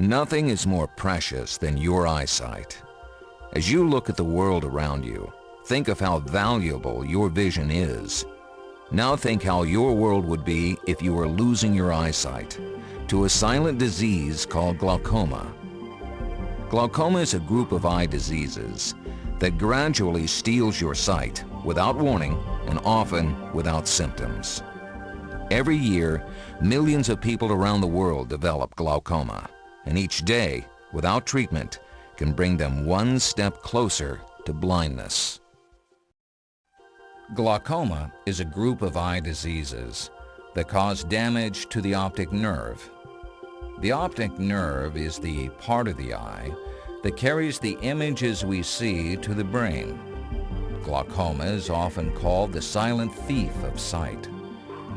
Nothing is more precious than your eyesight. As you look at the world around you, think of how valuable your vision is. Now think how your world would be if you were losing your eyesight to a silent disease called glaucoma. Glaucoma is a group of eye diseases that gradually steals your sight without warning and often without symptoms. Every year, millions of people around the world develop glaucoma, and each day, without treatment, can bring them one step closer to blindness. Glaucoma is a group of eye diseases that cause damage to the optic nerve. The optic nerve is the part of the eye that carries the images we see to the brain. Glaucoma is often called the silent thief of sight,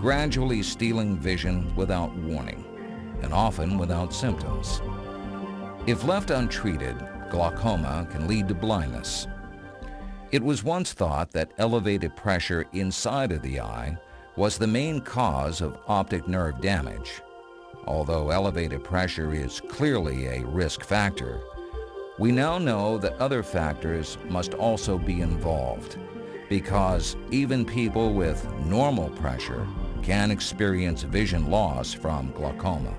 gradually stealing vision without warning, and often without symptoms. If left untreated, glaucoma can lead to blindness. It was once thought that elevated pressure inside of the eye was the main cause of optic nerve damage. Although elevated pressure is clearly a risk factor, we now know that other factors must also be involved, because even people with normal pressure can experience vision loss from glaucoma.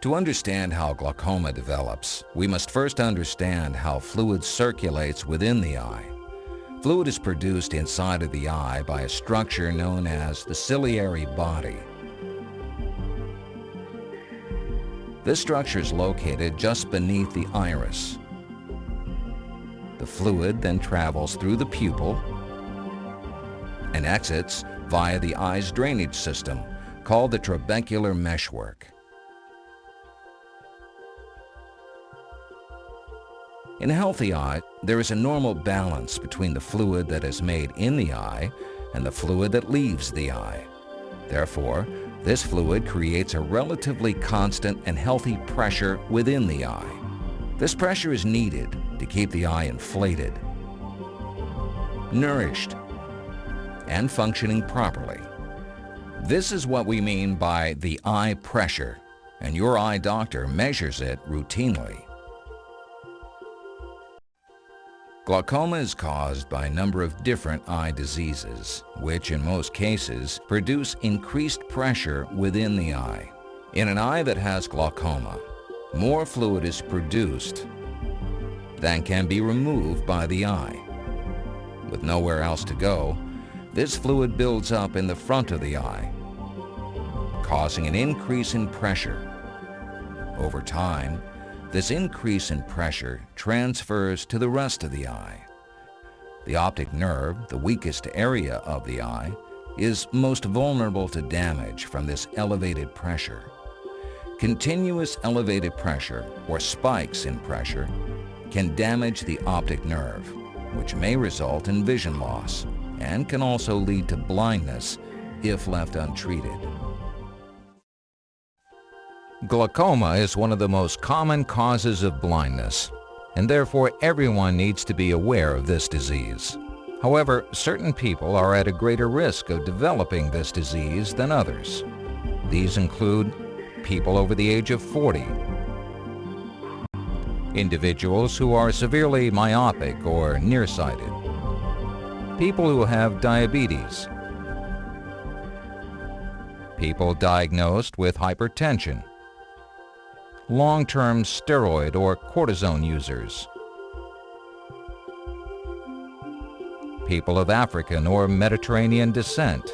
To understand how glaucoma develops, we must first understand how fluid circulates within the eye. Fluid is produced inside of the eye by a structure known as the ciliary body. This structure is located just beneath the iris. The fluid then travels through the pupil and exits via the eye's drainage system, called the trabecular meshwork. In a healthy eye, there is a normal balance between the fluid that is made in the eye and the fluid that leaves the eye. Therefore, this fluid creates a relatively constant and healthy pressure within the eye. This pressure is needed to keep the eye inflated, nourished, and functioning properly. This is what we mean by the eye pressure, and your eye doctor measures it routinely. Glaucoma is caused by a number of different eye diseases, which in most cases produce increased pressure within the eye. In an eye that has glaucoma, more fluid is produced than can be removed by the eye. With nowhere else to go, this fluid builds up in the front of the eye, causing an increase in pressure. Over time, this increase in pressure transfers to the rest of the eye. The optic nerve, the weakest area of the eye, is most vulnerable to damage from this elevated pressure. Continuous elevated pressure, or spikes in pressure, can damage the optic nerve, which may result in vision loss and can also lead to blindness if left untreated. Glaucoma is one of the most common causes of blindness, and therefore everyone needs to be aware of this disease. However, certain people are at a greater risk of developing this disease than others. These include people over the age of 40, individuals who are severely myopic or nearsighted, people who have diabetes, people diagnosed with hypertension, long-term steroid or cortisone users, people of African or Mediterranean descent,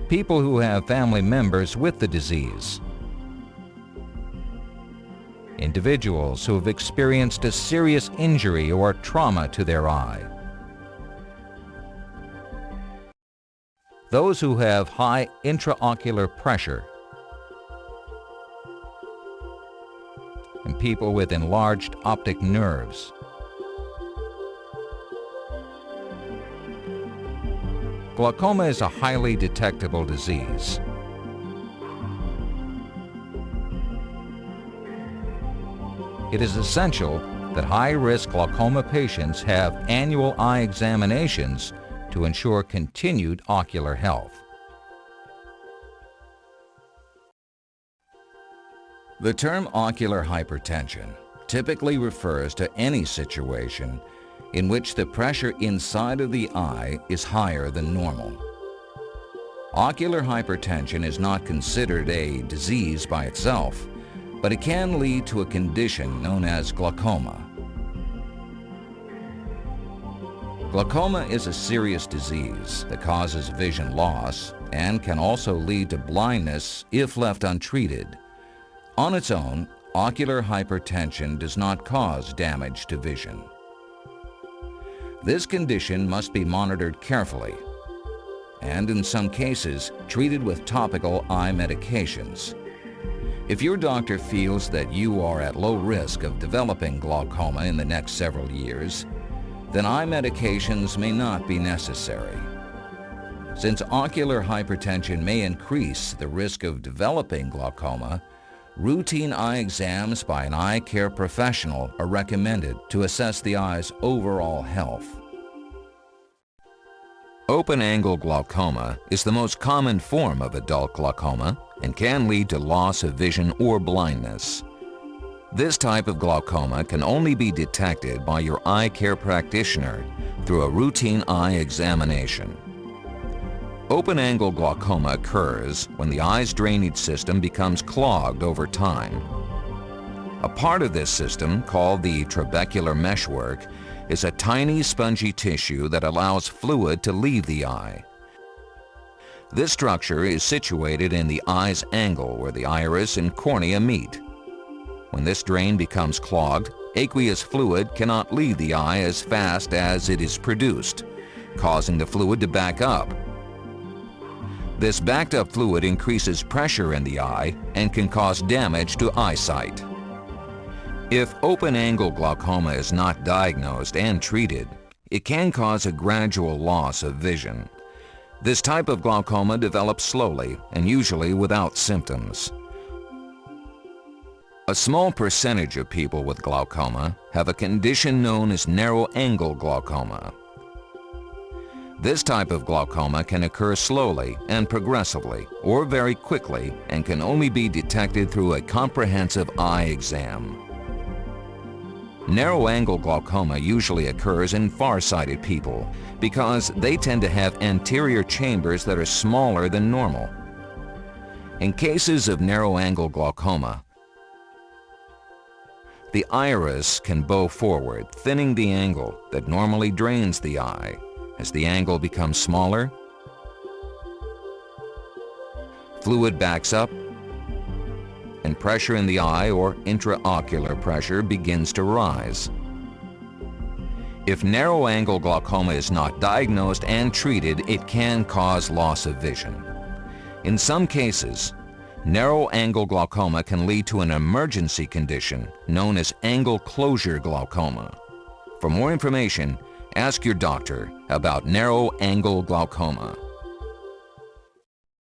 people who have family members with the disease, individuals who have experienced a serious injury or trauma to their eye, those who have high intraocular pressure, and people with enlarged optic nerves. Glaucoma is a highly detectable disease. It is essential that high-risk glaucoma patients have annual eye examinations to ensure continued ocular health. The term ocular hypertension typically refers to any situation in which the pressure inside of the eye is higher than normal. Ocular hypertension is not considered a disease by itself, but it can lead to a condition known as glaucoma. Glaucoma is a serious disease that causes vision loss and can also lead to blindness if left untreated. On its own, ocular hypertension does not cause damage to vision. This condition must be monitored carefully and, in some cases, treated with topical eye medications. If your doctor feels that you are at low risk of developing glaucoma in the next several years, then eye medications may not be necessary. Since ocular hypertension may increase the risk of developing glaucoma, routine eye exams by an eye care professional are recommended to assess the eye's overall health. Open-angle glaucoma is the most common form of adult glaucoma and can lead to loss of vision or blindness. This type of glaucoma can only be detected by your eye care practitioner through a routine eye examination. Open-angle glaucoma occurs when the eye's drainage system becomes clogged over time. A part of this system, called the trabecular meshwork, is a tiny spongy tissue that allows fluid to leave the eye. This structure is situated in the eye's angle where the iris and cornea meet. When this drain becomes clogged, aqueous fluid cannot leave the eye as fast as it is produced, causing the fluid to back up. This backed up fluid increases pressure in the eye and can cause damage to eyesight. If open-angle glaucoma is not diagnosed and treated, it can cause a gradual loss of vision. This type of glaucoma develops slowly and usually without symptoms. A small percentage of people with glaucoma have a condition known as narrow-angle glaucoma. This type of glaucoma can occur slowly and progressively or very quickly and can only be detected through a comprehensive eye exam. Narrow-angle glaucoma usually occurs in far-sighted people because they tend to have anterior chambers that are smaller than normal. In cases of narrow-angle glaucoma, the iris can bow forward, thinning the angle that normally drains the eye. As the angle becomes smaller, fluid backs up, and pressure in the eye, or intraocular pressure, begins to rise. If narrow-angle glaucoma is not diagnosed and treated, it can cause loss of vision. In some cases, narrow-angle glaucoma can lead to an emergency condition known as angle closure glaucoma. For more information, ask your doctor about narrow-angle glaucoma.